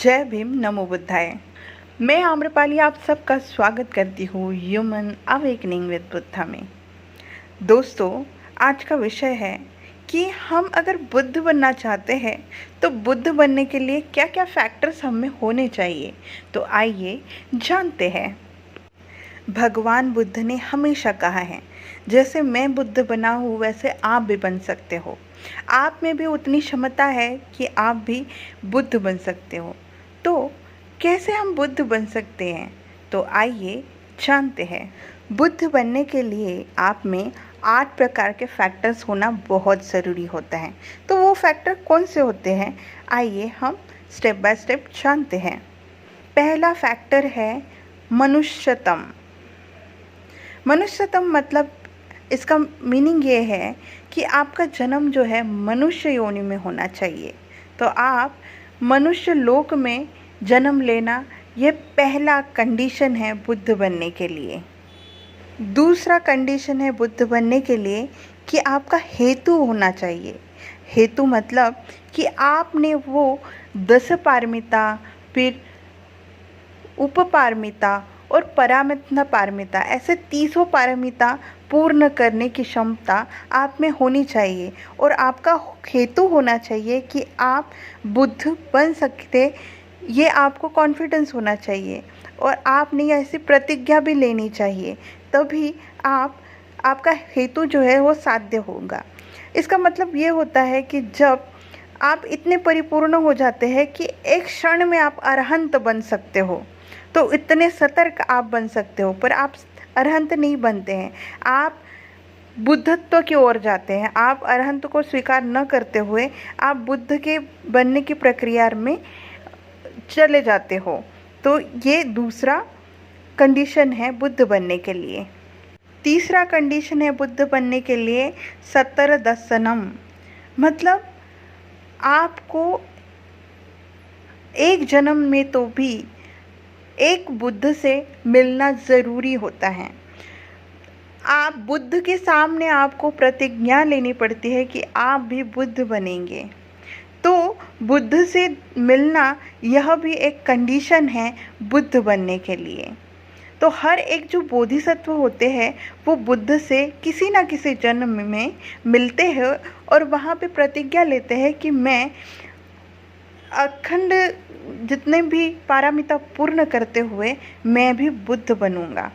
जय भीम, नमो बुद्धाय। मैं आम्रपाली आप सबका स्वागत करती हूँ ह्यूमन अवेकनिंग विद बुद्धा में। दोस्तों, आज का विषय है कि हम अगर बुद्ध बनना चाहते हैं तो बुद्ध बनने के लिए क्या क्या फैक्टर्स हमें होने चाहिए। तो आइए जानते हैं। भगवान बुद्ध ने हमेशा कहा है, जैसे मैं बुद्ध बना हूँ वैसे आप भी बन सकते हो। आप में भी उतनी क्षमता है कि आप भी बुद्ध बन सकते हो। तो कैसे हम बुद्ध बन सकते हैं, तो आइए जानते हैं। बुद्ध बनने के लिए आप में 8 प्रकार के फैक्टर्स होना बहुत ज़रूरी होता है। तो वो फैक्टर कौन से होते हैं, आइए हम स्टेप बाय स्टेप जानते हैं। पहला फैक्टर है मनुष्यतम। मनुष्यतम मतलब इसका मीनिंग ये है कि आपका जन्म जो है मनुष्य योनि में होना चाहिए। तो आप मनुष्य लोक में जन्म लेना ये पहला कंडीशन है बुद्ध बनने के लिए। दूसरा कंडीशन है बुद्ध बनने के लिए कि आपका हेतु होना चाहिए। हेतु मतलब कि आपने वो 10 पारमिता, फिर उपपारमिता और परामिता पारमिता, ऐसे 30 पारमिता पूर्ण करने की क्षमता आप में होनी चाहिए। और आपका हेतु होना चाहिए कि आप बुद्ध बन सकते, ये आपको कॉन्फिडेंस होना चाहिए। और आपने ऐसी प्रतिज्ञा भी लेनी चाहिए, तभी आपका हेतु जो है वो साध्य होगा। इसका मतलब ये होता है कि जब आप इतने परिपूर्ण हो जाते हैं कि एक क्षण में आप अरहंत बन सकते हो, तो इतने सतर्क आप बन सकते हो, पर आप अरहंत नहीं बनते हैं, आप बुद्धत्व की ओर जाते हैं। आप अरहंत को स्वीकार न करते हुए आप बुद्ध के बनने की प्रक्रिया में चले जाते हो। तो ये दूसरा कंडीशन है बुद्ध बनने के लिए। तीसरा कंडीशन है बुद्ध बनने के लिए सतर दर्शनम, मतलब आपको एक जन्म में तो भी एक बुद्ध से मिलना ज़रूरी होता है। आप बुद्ध के सामने आपको प्रतिज्ञा लेनी पड़ती है कि आप भी बुद्ध बनेंगे। तो बुद्ध से मिलना यह भी एक कंडीशन है बुद्ध बनने के लिए। तो हर एक जो बोधिसत्व होते हैं वो बुद्ध से किसी न किसी जन्म में मिलते हैं और वहाँ पे प्रतिज्ञा लेते हैं कि मैं अखंड जितने भी पारमिता पूर्ण करते हुए मैं भी बुद्ध बनूंगा।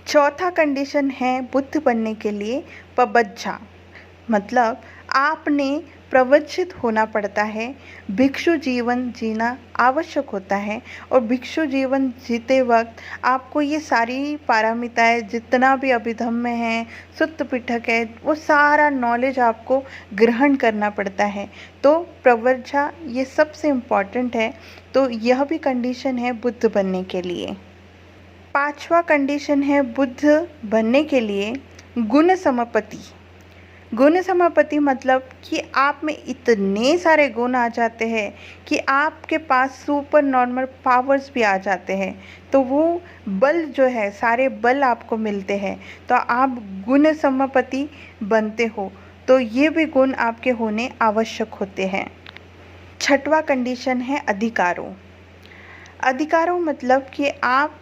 चौथा कंडीशन है बुद्ध बनने के लिए पबज्झा, मतलब आपने प्रवचित होना पड़ता है। भिक्षु जीवन जीना आवश्यक होता है और भिक्षु जीवन जीते वक्त आपको ये सारी पारमिताएं, जितना भी अभिधम्म है, सुत्त पिटक है, वो सारा नॉलेज आपको ग्रहण करना पड़ता है। तो प्रवज्झा ये सबसे इम्पॉर्टेंट है। तो यह भी कंडीशन है बुद्ध बनने के लिए। पांचवा कंडीशन है बुद्ध बनने के लिए गुण समापत्ति। गुण समापत्ति मतलब कि आप में इतने सारे गुण आ जाते हैं कि आपके पास सुपर नॉर्मल पावर्स भी आ जाते हैं। तो वो बल जो है, सारे बल आपको मिलते हैं, तो आप गुण समापत्ति बनते हो। तो ये भी गुण आपके होने आवश्यक होते हैं। छठवां कंडीशन है अधिकारों। अधिकारों मतलब कि आप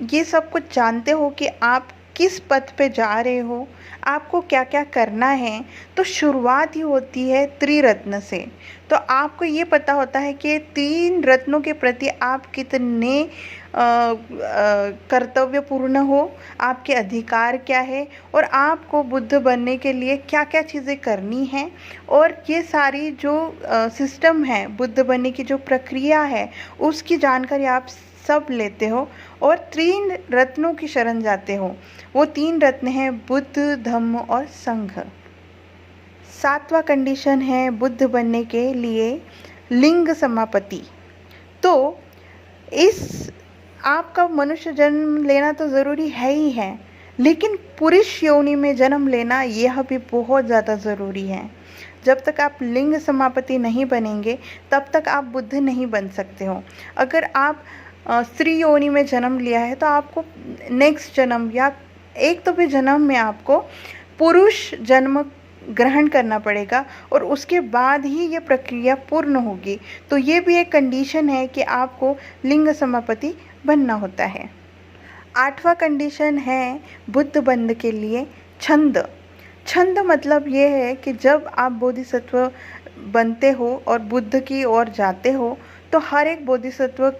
ये सब कुछ जानते हो कि आप किस पथ पे जा रहे हो, आपको क्या क्या करना है। तो शुरुआत ही होती है त्रिरत्न से। तो आपको ये पता होता है कि 3 रत्नों के प्रति आप कितने कर्तव्यपूर्ण हो, आपके अधिकार क्या है और आपको बुद्ध बनने के लिए क्या क्या चीज़ें करनी हैं। और ये सारी जो सिस्टम है, बुद्ध बनने की जो प्रक्रिया है, उसकी जानकारी आप सब लेते हो और 3 रत्नों की शरण जाते हो। वो 3 रत्न हैं बुद्ध, धम्म और संघ। 7वां कंडीशन है बुद्ध बनने के लिए लिंग समापत्ति। तो इस आपका मनुष्य जन्म लेना तो ज़रूरी है ही है, लेकिन पुरुष योनि में जन्म लेना यह भी बहुत ज़्यादा ज़रूरी है। जब तक आप लिंग समापत्ति नहीं बनेंगे तब तक आप बुद्ध नहीं बन सकते हो। अगर आप स्त्री योनि में जन्म लिया है तो आपको नेक्स्ट जन्म या एक तो भी जन्म में आपको पुरुष जन्म ग्रहण करना पड़ेगा और उसके बाद ही ये प्रक्रिया पूर्ण होगी। तो ये भी एक कंडीशन है कि आपको लिंग समापति बनना होता है। 8वां कंडीशन है बुद्ध बनने के लिए छंद। छंद मतलब ये है कि जब आप बोधिसत्व बनते हो और बुद्ध की ओर जाते हो तो हर एक बोधिसत्व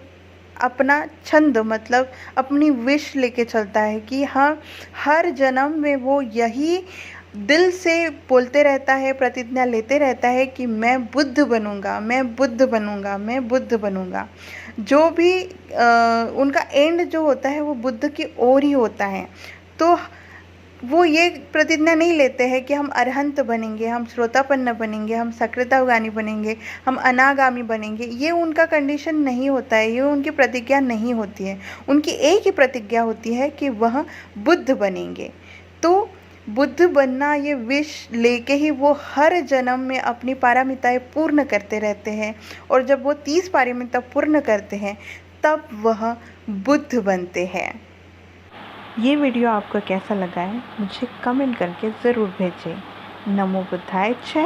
अपना छंद मतलब अपनी विश लेके चलता है कि हाँ, हर जन्म में वो यही दिल से बोलते रहता है, प्रतिज्ञा लेते रहता है कि मैं बुद्ध बनूंगा, मैं बुद्ध बनूंगा, मैं बुद्ध बनूंगा। जो भी उनका एंड जो होता है वो बुद्ध की ओर ही होता है। तो वो ये प्रतिज्ञा नहीं लेते हैं कि हम अरहंत बनेंगे, हम श्रोतापन्न बनेंगे, हम सकृतावगामी बनेंगे, हम अनागामी बनेंगे। ये उनका कंडीशन नहीं होता है, ये उनकी प्रतिज्ञा नहीं होती है। उनकी एक ही प्रतिज्ञा होती है कि वह बुद्ध बनेंगे। तो बुद्ध बनना ये विश लेके ही वो हर जन्म में अपनी पारमिताएं पूर्ण करते रहते हैं और जब वो 30 पारमिता पूर्ण करते हैं तब वह बुद्ध बनते हैं। ये वीडियो आपको कैसा लगा है मुझे कमेंट करके ज़रूर भेजें। नमो बुद्धाय। जय